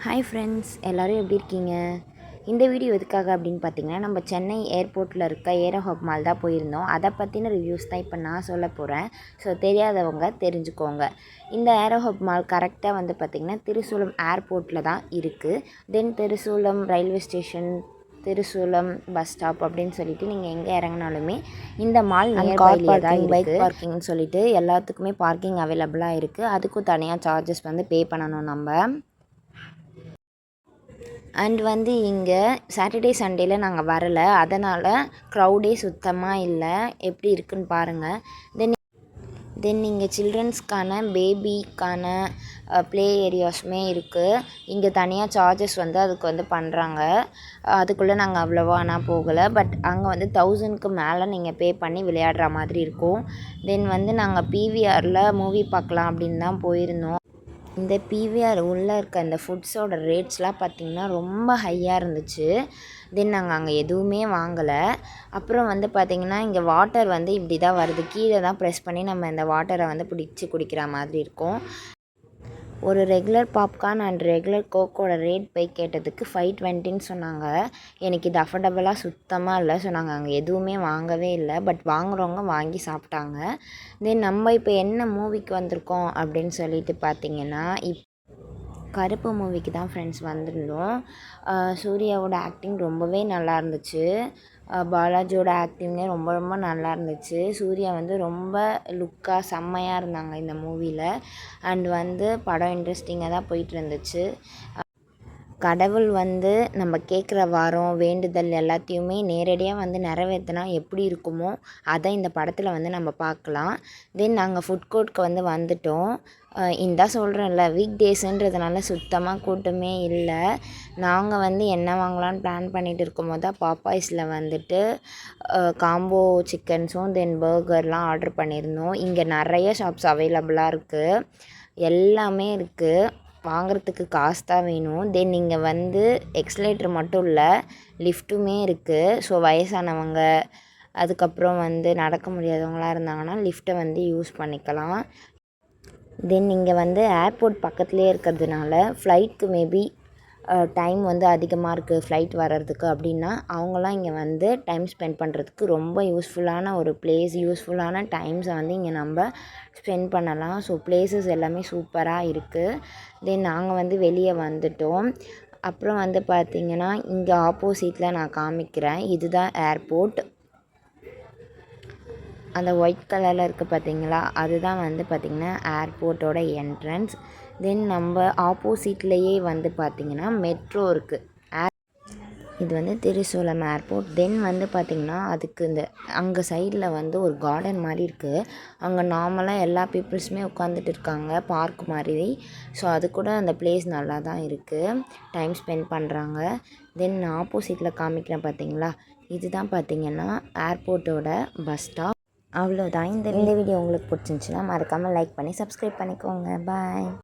Hi friends, எல்லோரும் எப்படி இருக்கீங்க? இந்த வீடியோ எதுக்காக அப்படின்னு பார்த்தீங்கன்னா, நம்ம சென்னை ஏர்போர்ட்டில் இருக்க ஏரோ ஹப் மால் தான் போயிருந்தோம். அதை பற்றின ரிவ்யூஸ் தான் இப்போ நான் சொல்ல போகிறேன். ஸோ தெரியாதவங்க தெரிஞ்சுக்கோங்க. இந்த ஏரோ ஹப் மால் கரெக்டாக வந்து பார்த்திங்கன்னா திருசூலம் ஏர்போர்ட்டில் தான் இருக்குது. தென் திருசூலம் ரயில்வே ஸ்டேஷன், திருசூலம் பஸ் ஸ்டாப் அப்படின்னு சொல்லிட்டு நீங்கள் எங்கே இறங்கினாலுமே இந்த மால் நியர்பைலே தான் இருக்குது. பைக் பார்க்கிங்னு சொல்லிட்டு எல்லாத்துக்குமே பார்க்கிங் அவைலபிளாக இருக்குது. அதுக்கும் தனியாக சார்ஜஸ் வந்து பே பண்ணணும் நம்ம. அண்ட் வந்து இங்கே சாட்டர்டே சண்டேயில் நாங்கள் வரலை, அதனால் க்ரௌடே சுத்தமாக இல்லை. எப்படி இருக்குன்னு பாருங்கள். தென் இங்கே சில்ட்ரன்ஸ்க்கான பேபிக்கான ப்ளே ஏரியாஸுமே இருக்குது. இங்கே தனியாக சார்ஜஸ் வந்து அதுக்கு வந்து பண்ணுறாங்க. அதுக்குள்ளே நாங்கள் அவ்வளோவா ஆனால் போகலை. பட் அங்கே வந்து 1000க்கு மேலே நீங்கள் பே பண்ணி விளையாடுற மாதிரி இருக்கும். தென் வந்து நாங்கள் பிவிஆரில் மூவி பார்க்கலாம் அப்படின்னு தான் போயிருந்தோம். இந்த பிவிஆர் உள்ளே இருக்க இந்த ஃபுட்ஸோட ரேட்ஸ்லாம் பார்த்திங்கன்னா ரொம்ப ஹையாக இருந்துச்சு. தென் நாங்கள் அங்கே எதுவுமே வாங்கலை. அப்புறம் வந்து பார்த்திங்கன்னா இங்கே வாட்டர் வந்து இப்படி தான் வருது. கீழே தான் ப்ரெஸ் பண்ணி நம்ம இந்த வாட்டரை வந்து பிடிச்சி குடிக்கிற மாதிரி இருக்கும். ஒரு ரெகுலர் பாப்கார்ன் அண்ட் ரெகுலர் கோக்கோட ரேட் போய் கேட்டதுக்கு 520ன்னு சொன்னாங்க. எனக்கு இது அஃபோர்டபுளாக சுத்தமாக இல்லை. ஸோ நாங்கள் அங்கே எதுவுமே வாங்கவே இல்லை. பட் வாங்குறவங்க வாங்கி சாப்பிட்டாங்க. தென் நம்ம இப்போ என்ன மூவிக்கு வந்திருக்கோம் அப்படின்னு சொல்லிட்டு பார்த்திங்கன்னா, கருப்பு மூவிக்கு தான் ஃப்ரெண்ட்ஸ் வந்திருந்தோம். சூர்யாவோட ஆக்டிங் ரொம்பவே நல்லா இருந்துச்சு. பாலாஜியோட ஆக்டிங்கே ரொம்ப ரொம்ப நல்லா இருந்துச்சு. சூர்யா வந்து ரொம்ப லுக்காக செம்மையாக இருந்தாங்க இந்த மூவியில். அண்ட் வந்து படம் இன்ட்ரெஸ்டிங்காக தான் போயிட்டு இருந்துச்சு. கடவுள் வந்து நம்ம கேட்குற வாரம் வேண்டுதல் எல்லாத்தையுமே நேரடியாக வந்து நிறைவேற்றினா எப்படி இருக்குமோ அதை இந்த படத்தில் வந்து நம்ம பார்க்கலாம். தென் நாங்கள் ஃபுட் கோர்ட்க்கு வந்து வந்துவிட்டோம். இந்த சொல்கிறேன்ல, வீக் டேஸுன்றதுனால சுத்தமாக கூட்டமே இல்லை. நாங்கள் வந்து என்ன வாங்கலான்னு பிளான் பண்ணிகிட்டு இருக்கும்போது தான் பாப்பாய்ஸில் வந்துட்டு காம்போ சிக்கன்ஸும் தென் பர்கர்லாம் ஆர்டர் பண்ணியிருந்தோம். இங்கே நிறைய ஷாப்ஸ் அவைலபிளாக இருக்குது. எல்லாமே இருக்குது. வாங்குறதுக்கு காசு தான் வேணும். தென் இங்கே வந்து எக்ஸ்லேட்டர் மட்டும் இல்லை, லிஃப்ட்டுமே இருக்குது. ஸோ வயசானவங்க, அதுக்கப்புறம் வந்து நடக்க முடியாதவங்களாக இருந்தாங்கன்னா லிஃப்ட்டை வந்து யூஸ் பண்ணிக்கலாம். தென் இங்கே வந்து ஏர்போர்ட் பக்கத்துலேயே இருக்கிறதுனால ஃப்ளைட்க்கு மேபி டைம் வந்து அதிகமாக இருக்குது ஃப்ளைட் வர்றதுக்கு அப்படின்னா அவங்களாம் இங்கே வந்து டைம் ஸ்பெண்ட் பண்ணுறதுக்கு ரொம்ப யூஸ்ஃபுல்லான ஒரு பிளேஸ். யூஸ்ஃபுல்லான டைம்ஸை வந்து இங்கே நம்ம ஸ்பெண்ட் பண்ணலாம். ஸோ பிளேசஸ் எல்லாமே சூப்பராக இருக்குது. தென் நாங்கள் வந்து வெளியே வந்துட்டோம். அப்புறம் வந்து பார்த்திங்கன்னா இங்கே ஆப்போசிட்டில் நான் காமிக்கிறேன். இதுதான் ஏர்போர்ட். அந்த ஒயிட் கலரில் இருக்குது பார்த்திங்களா, அதுதான் வந்து பார்த்திங்கன்னா ஏர்போர்ட்டோட என்ட்ரன்ஸ். தென் நம்ம ஆப்போசிட்லேயே வந்து பார்த்திங்கன்னா மெட்ரோ இருக்குது. இது வந்து திருசூலம் ஏர்போர்ட். தென் வந்து பார்த்திங்கன்னா அதுக்கு இந்த அங்கே சைடில் வந்து ஒரு கார்டன் மாதிரி இருக்குது. அங்கே நார்மலாக எல்லா பீப்புள்ஸுமே உட்காந்துட்டு இருக்காங்க, பார்க் மாதிரி. ஸோ அது கூட அந்த பிளேஸ் நல்லா தான் இருக்குது, டைம் ஸ்பெண்ட் பண்ணுறாங்க. தென் ஆப்போசிட்டில் காமிக்கிறேன் பார்த்திங்களா, இதுதான் பார்த்திங்கன்னா ஏர்போர்ட்டோட பஸ் ஸ்டாப். அவ்வளோதான். இந்த வீடியோ உங்களுக்கு பிடிச்சிருந்துச்சுன்னா மறக்காமல் லைக் பண்ணி சப்ஸ்கிரைப் பண்ணிக்கோங்க. பாய்.